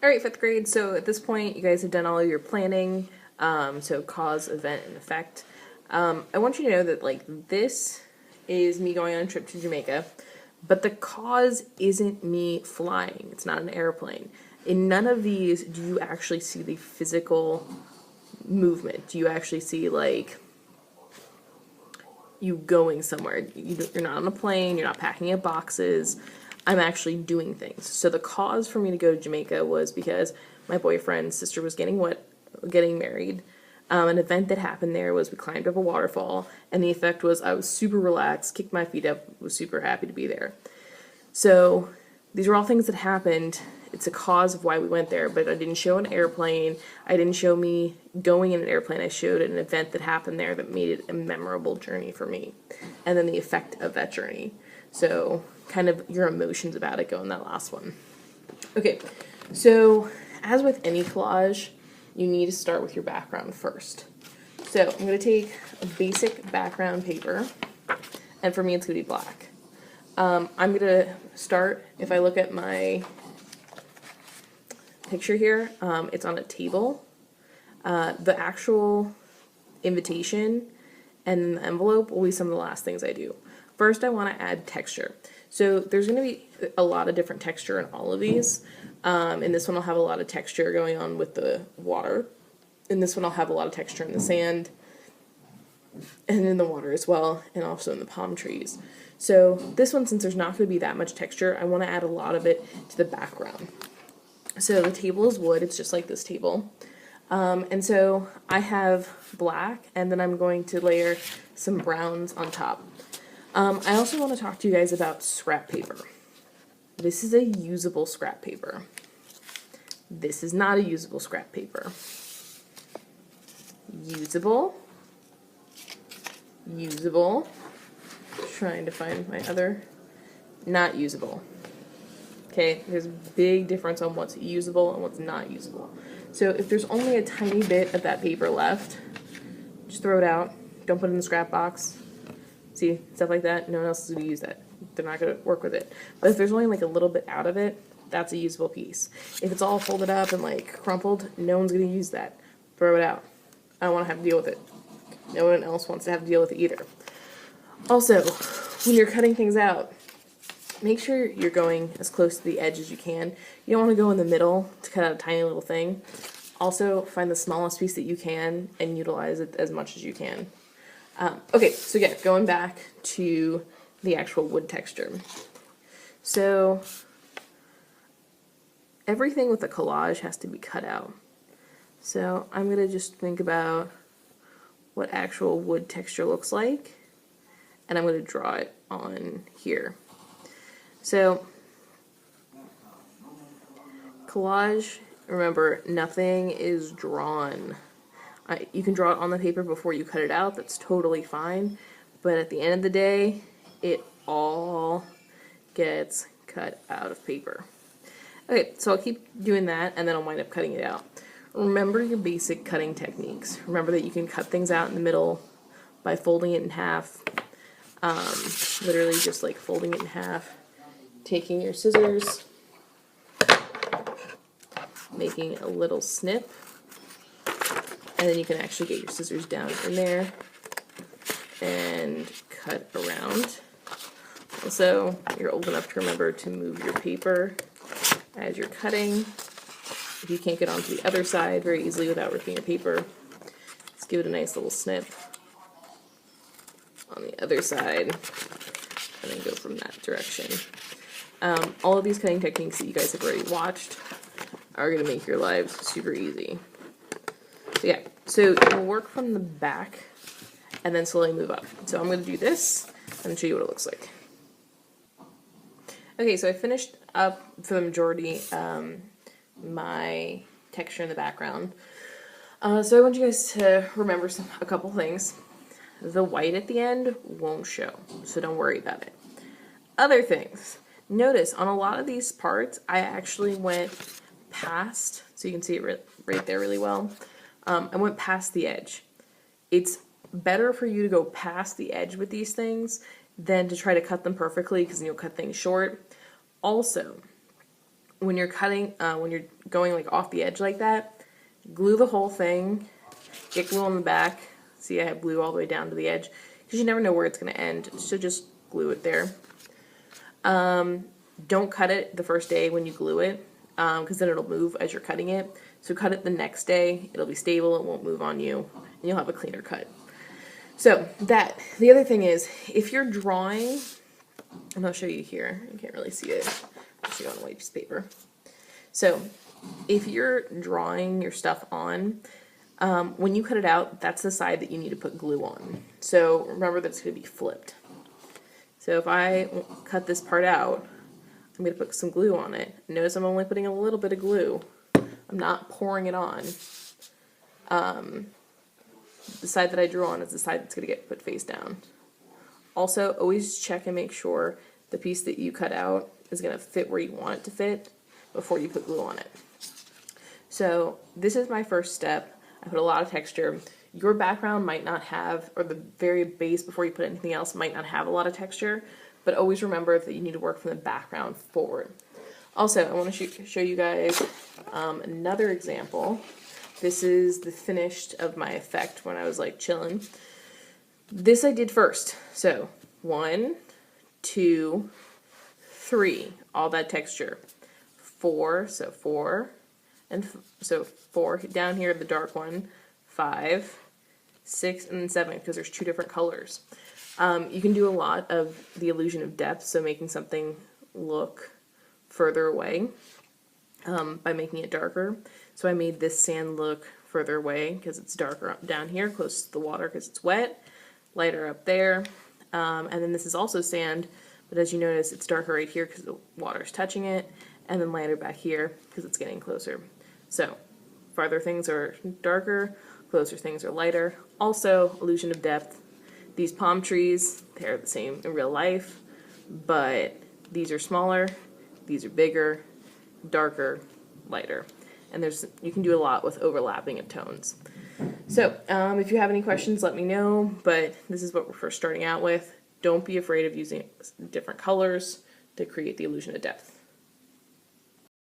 Alright, 5th grade, so at this point you guys have done all of your planning, so cause, event, and effect. I want you to know that, like, this is me going on a trip to Jamaica, but the cause isn't me flying. It's not an airplane. In none of these do you actually see the physical movement. Do you actually see, like, you going somewhere? You're not on a plane, you're not packing up boxes. I'm actually doing things. So the cause for me to go to Jamaica was because my boyfriend's sister was getting married. An event that happened there was we climbed up a waterfall, and the effect was I was super relaxed, kicked my feet up, was super happy to be there. So these are all things that happened. It's a cause of why we went there, but I didn't show an airplane. I didn't show me going in an airplane. I showed an event that happened there that made it a memorable journey for me, and then the effect of that journey. So kind of your emotions about it go in that last one. Okay, so as with any collage, you need to start with your background first. So I'm going to take a basic background paper, and for me it's going to be black. I'm going to start, if I look at my picture here, it's on a table. The actual invitation and the envelope will be some of the last things I do. First, I want to add texture. So there's going to be a lot of different texture in all of these. In this one I'll have a lot of texture going on with the water. In this one I'll have a lot of texture in the sand and in the water as well, and also in the palm trees. So this one, since there's not going to be that much texture, I want to add a lot of it to the background. So the table is wood, it's just like this table. And so I have black, and then I'm going to layer some browns on top. I also want to talk to you guys about scrap paper. This is a usable scrap paper. This is not a usable scrap paper. Usable. Usable. Trying to find my other. Not usable. Okay, there's a big difference on what's usable and what's not usable. So if there's only a tiny bit of that paper left, just throw it out. Don't put it in the scrap box. See, stuff like that, no one else is going to use that. They're not going to work with it. But if there's only like a little bit out of it, that's a usable piece. If it's all folded up and like crumpled, no one's going to use that. Throw it out. I don't want to have to deal with it. No one else wants to have to deal with it either. Also, when you're cutting things out, make sure you're going as close to the edge as you can. You don't want to go in the middle to cut out a tiny little thing. Also, find the smallest piece that you can and utilize it as much as you can. Okay, so yeah, going back to the actual wood texture. So everything with a collage has to be cut out. So I'm going to just think about what actual wood texture looks like, and I'm going to draw it on here. So collage, remember, nothing is drawn. You can draw it on the paper before you cut it out, that's totally fine, but at the end of the day, it all gets cut out of paper. Okay, so I'll keep doing that, and then I'll wind up cutting it out. Remember your basic cutting techniques. Remember that you can cut things out in the middle by folding it in half, literally just like folding it in half, taking your scissors, making a little snip, and then you can actually get your scissors down in there and cut around. Also, you're old enough to remember to move your paper as you're cutting. If you can't get onto the other side very easily without ripping your paper, just give it a nice little snip on the other side and then go from that direction. All of these cutting techniques that you guys have already watched are going to make your lives super easy. So yeah, so you'll work from the back and then slowly move up. So I'm going to do this and show you what it looks like. Okay, so I finished up for the majority my texture in the background. So I want you guys to remember a couple things. The white at the end won't show, so don't worry about it. Other things. Notice on a lot of these parts, I actually went past, so you can see it right there really well. I went past the edge. It's better for you to go past the edge with these things than to try to cut them perfectly, because then you'll cut things short. Also, when you're going like off the edge like that, glue the whole thing, get glue on the back. See, I have glue all the way down to the edge because you never know where it's going to end, so just glue it there. Don't cut it the first day when you glue it, because then it'll move as you're cutting it. So cut it the next day, it'll be stable, it won't move on you, and you'll have a cleaner cut. So the other thing is, if you're drawing, and I'll show you here, you can't really see it, I'll show you on a white piece of paper. So if you're drawing your stuff on, when you cut it out, that's the side that you need to put glue on. So remember that it's going to be flipped. So if I cut this part out, I'm going to put some glue on it. Notice I'm only putting a little bit of glue. I'm not pouring it on. The side that I drew on is the side that's going to get put face down. Also, always check and make sure the piece that you cut out is going to fit where you want it to fit before you put glue on it. So this is my first step. I put a lot of texture. Your background might not have, or the very base before you put anything else might not have a lot of texture, but always remember that you need to work from the background forward. Also, I want to show you guys another example. This is the finished of my effect when I was like chilling. This I did first. So 1, 2, 3, all that texture. 4, so 4, and so 4 down here, the dark one. 5, 6, and then 7, because there's 2 different colors. You can do a lot of the illusion of depth, so making something look further away by making it darker. So I made this sand look further away because it's darker down here, close to the water because it's wet, lighter up there. And then this is also sand, but as you notice, it's darker right here because the water is touching it, and then lighter back here because it's getting closer. So farther things are darker, closer things are lighter. Also, illusion of depth. These palm trees, they're the same in real life, but these are smaller, these are bigger, darker, lighter. And you can do a lot with overlapping of tones. So, if you have any questions, let me know, but this is what we're first starting out with. Don't be afraid of using different colors to create the illusion of depth.